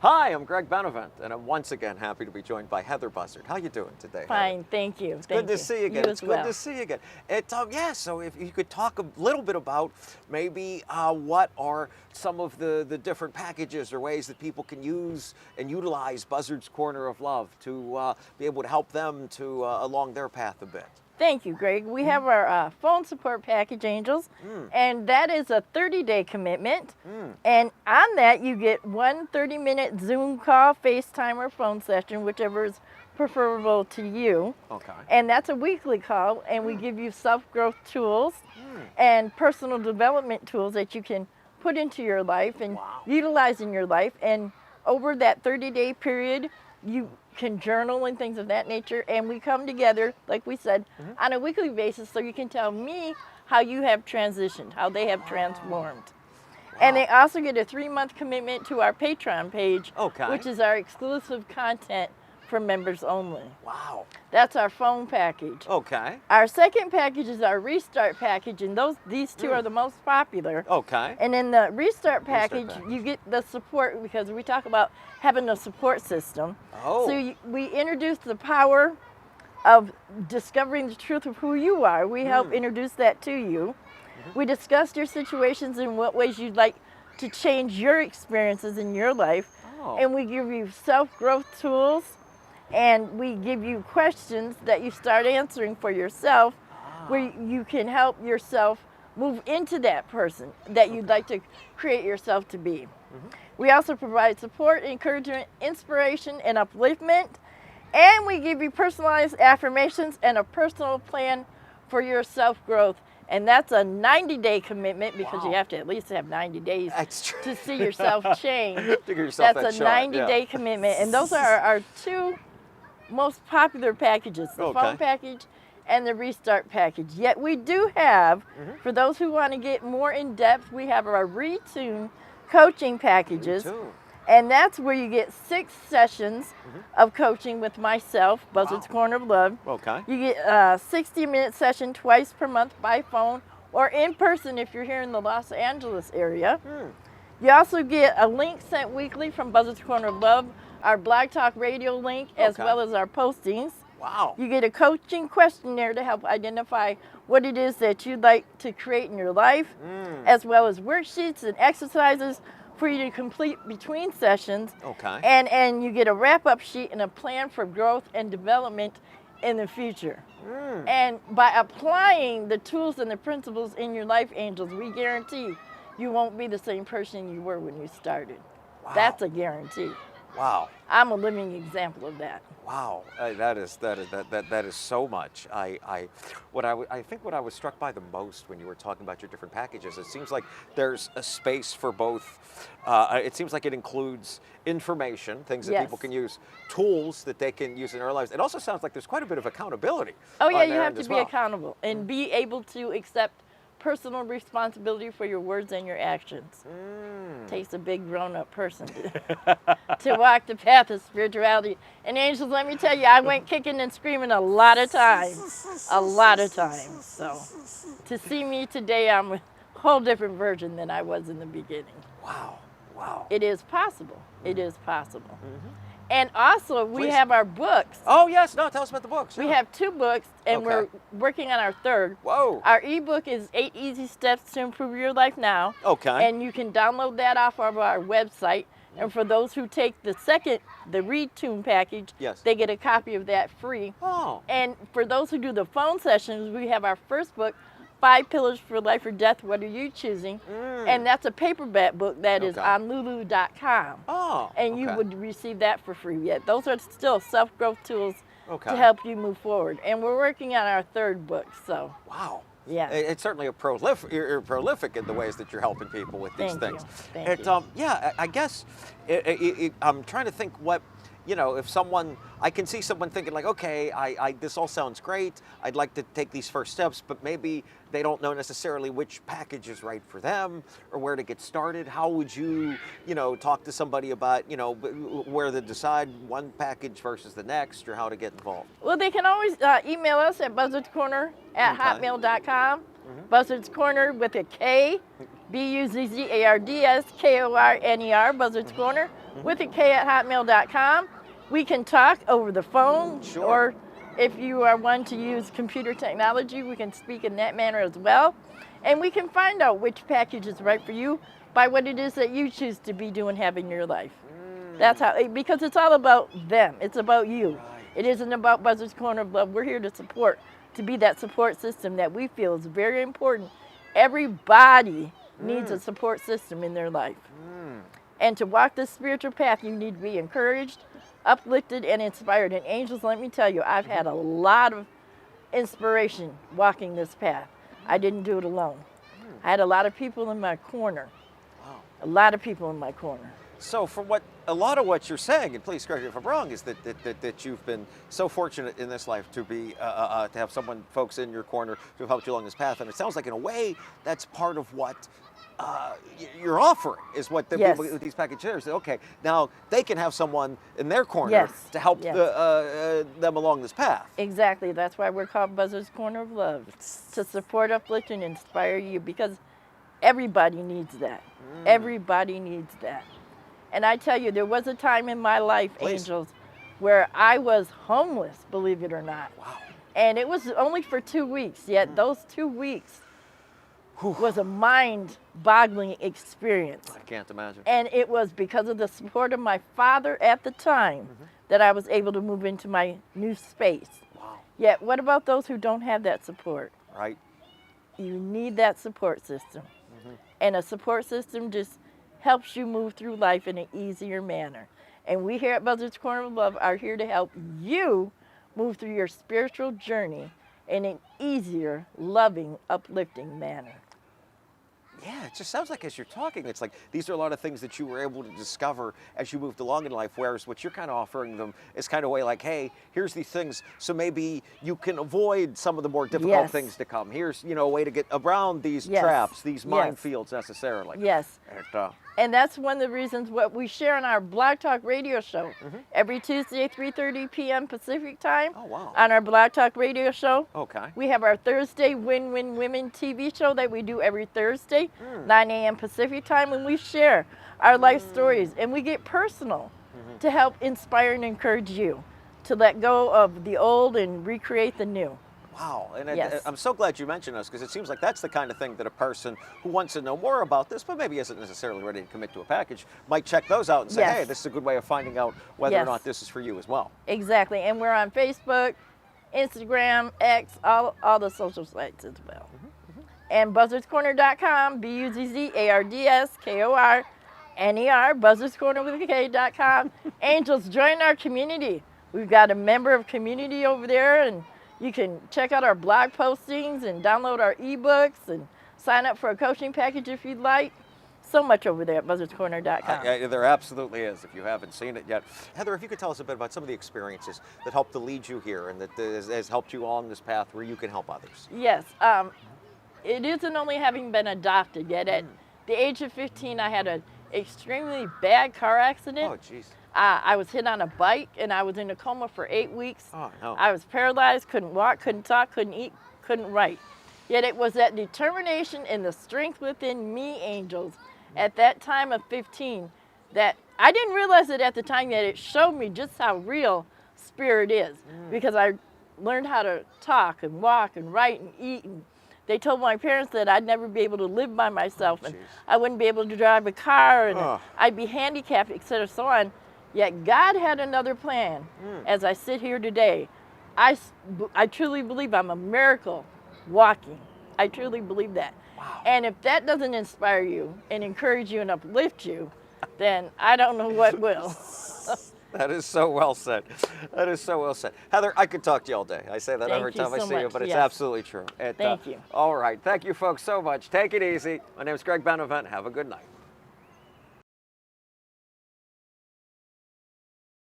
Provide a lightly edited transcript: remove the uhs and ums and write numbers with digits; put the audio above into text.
Hi, I'm Greg Benevent, and I'm once again happy to be joined by Heather Buzzard. How you doing today, Heather? Fine, thank you. It's good to see you again. You It's as good well. to see you again. Yeah, so if you could talk a little bit about maybe what are some of the different packages or ways that people can use and utilize Buzzard's Corner of Love to be able to help them to along their path a bit. Thank you, Greg. We have our phone support package, Angels, and that is a 30-day commitment. And on that, you get one 30-minute Zoom call, FaceTime, or phone session, whichever is preferable to you. Okay. And that's a weekly call, and we give you self-growth tools and personal development tools that you can put into your life and utilize in your life. And over that 30-day period, you can journal and things of that nature, and we come together, like we said, on a weekly basis, so you can tell me how you have transitioned, how they have transformed. And they also get a 3-month commitment to our Patreon page, which is our exclusive content for members only. Wow. That's our phone package. Okay. Our second package is our Restart package, and these two are the most popular. Okay. And in the Restart package, you get the support, because we talk about having a support system. Oh. So we introduce the power of discovering the truth of who you are. We help introduce that to you. We discuss your situations and what ways you'd like to change your experiences in your life. And we give you self-growth tools, and we give you questions that you start answering for yourself, where you can help yourself move into that person that you'd like to create yourself to be. We also provide support, encouragement, inspiration, and upliftment, and we give you personalized affirmations and a personal plan for your self-growth. And that's a 90-day commitment, because you have to at least have 90 days to see yourself change. That's a 90-day commitment. And those are our two most popular packages, the phone package and the Restart package. Yet we do have, for those who want to get more in depth, we have our Retune coaching packages. And that's where you get 6 sessions of coaching with myself, Buzzard's Corner of Love. You get a 60-minute session twice per month by phone or in person if you're here in the Los Angeles area. You also get a link sent weekly from Buzzard's Corner of Love, our Blog Talk Radio link, as well as our postings. You get a coaching questionnaire to help identify what it is that you'd like to create in your life, as well as worksheets and exercises for you to complete between sessions. And you get a wrap-up sheet and a plan for growth and development in the future. And by applying the tools and the principles in your life, Angels, we guarantee you won't be the same person you were when you started. That's a guarantee. I'm a living example of that. That is so much. I think what I was struck by the most when you were talking about your different packages, it seems like there's a space for both. It seems like it includes information, things that people can use, tools that they can use in their lives. It also sounds like there's quite a bit of accountability. Oh yeah, you have to be accountable and be able to accept personal responsibility for your words and your actions. Takes a big grown-up person to walk the path of spirituality. And Angels, let me tell you, I went kicking and screaming a lot of times. A lot of times. So to see me today, I'm a whole different version than I was in the beginning. It is possible. It is possible. And also, we have our books. Oh, yes. No, tell us about the books. We have 2 books, and we're working on our 3rd. Our ebook is 8 Easy Steps to Improve Your Life Now. And you can download that off of our website. And for those who take the second, the Retune package, they get a copy of that free. And for those who do the phone sessions, we have our first book, 5 Pillars for Life or Death, What Are You Choosing? And that's a paperback book that is on lulu.com. And you would receive that for free. Yet those are still self-growth tools to help you move forward. And we're working on our 3rd book, so. Yeah. It's certainly you're prolific in the ways that you're helping people with these things. Thank you. Yeah, I guess I'm trying to think what, if someone, I can see someone thinking like, okay, this all sounds great. I'd like to take these first steps, but maybe they don't know necessarily which package is right for them or where to get started. How would you, talk to somebody about, where to decide one package versus the next, or how to get involved? Well, they can always email us at buzzardscorner@hotmail.com. Buzzard's Corner with a K, Buzzardskor, Buzzard's Corner. with a K at hotmail.com. We can talk over the phone, Sure. or if you are one to use computer technology, we can speak in that manner as well. And we can find out which package is right for you by what it is that you choose to be doing, having your life. That's how, because it's all about them. It's about you. Right. It isn't about Buzzard's Corner of Love. We're here to support, to be that support system that we feel is very important. Everybody needs a support system in their life. And to walk this spiritual path, you need to be encouraged, uplifted, and inspired. And angels, let me tell you, I've had a lot of inspiration walking this path. I didn't do it alone. I had a lot of people in my corner. Wow. A lot of people in my corner. So from what a lot of what you're saying, and please correct me if I'm wrong, is that you've been so fortunate in this life to be to have folks in your corner to have helped you along this path, and it sounds like in a way that's part of what you're offering, is what the people with these packages say. Okay, now they can have someone in their corner to help them along this path. Exactly. That's why we're called Buzzard's Corner of Love, to support, uplift, and inspire you, because everybody needs that. Everybody needs that. And I tell you, there was a time in my life, angels, where I was homeless, believe it or not. Wow. And it was only for 2 weeks, yet those 2 weeks was a mind-boggling experience. I can't imagine. And it was because of the support of my father at the time that I was able to move into my new space. Wow. Yet, what about those who don't have that support? Right. You need that support system. And a support system just helps you move through life in an easier manner. And we here at Buzzard's Corner of Love are here to help you move through your spiritual journey in an easier, loving, uplifting manner. Yeah, it just sounds like as you're talking, it's like these are a lot of things that you were able to discover as you moved along in life, whereas what you're kind of offering them is kind of a way like, hey, here's these things, so maybe you can avoid some of the more difficult things to come. Here's, a way to get around these traps, these minefields necessarily. Yes. And that's one of the reasons what we share on our Blog Talk radio show every Tuesday, 3:30 p.m. Pacific time. Oh, wow. On our Blog Talk radio show. Okay. We have our Thursday Win Win Women TV show that we do every Thursday, 9 a.m. Pacific time, and we share our life stories, and we get personal to help inspire and encourage you to let go of the old and recreate the new. Wow, and I'm so glad you mentioned us, because it seems like that's the kind of thing that a person who wants to know more about this, but maybe isn't necessarily ready to commit to a package, might check those out and say, hey, this is a good way of finding out whether or not this is for you as well. Exactly, and we're on Facebook, Instagram, X, all the social sites as well. And buzzardscorner.com, BUZZARDSKORNER, Buzzardscorner with a K.com. Angels, join our community. We've got a member of community over there, and you can check out our blog postings and download our ebooks and sign up for a coaching package if you'd like. So much over there at buzzardscorner.com. There absolutely is, if you haven't seen it yet. Heather, if you could tell us a bit about some of the experiences that helped to lead you here and that has helped you along this path where you can help others. Yes. It isn't only having been adopted yet. At the age of 15, I had an extremely bad car accident. Oh, jeez. I was hit on a bike, and I was in a coma for 8 weeks. Oh, no. I was paralyzed, couldn't walk, couldn't talk, couldn't eat, couldn't write. Yet it was that determination and the strength within me, angels, at that time of 15, that I didn't realize it at the time, that it showed me just how real spirit is. Because I learned how to talk and walk and write and eat. And they told my parents that I'd never be able to live by myself, and I wouldn't be able to drive a car, and I'd be handicapped, etc., so on. Yet God had another plan. As I sit here today, I truly believe I'm a miracle walking. I truly believe that. Wow. And if that doesn't inspire you and encourage you and uplift you, then I don't know what will. That is so well said. That is so well said. Heather, I could talk to you all day. I say that every time I see you, but it's absolutely true. Thank you. All right. Thank you folks so much. Take it easy. My name is Greg Benevent. Have a good night.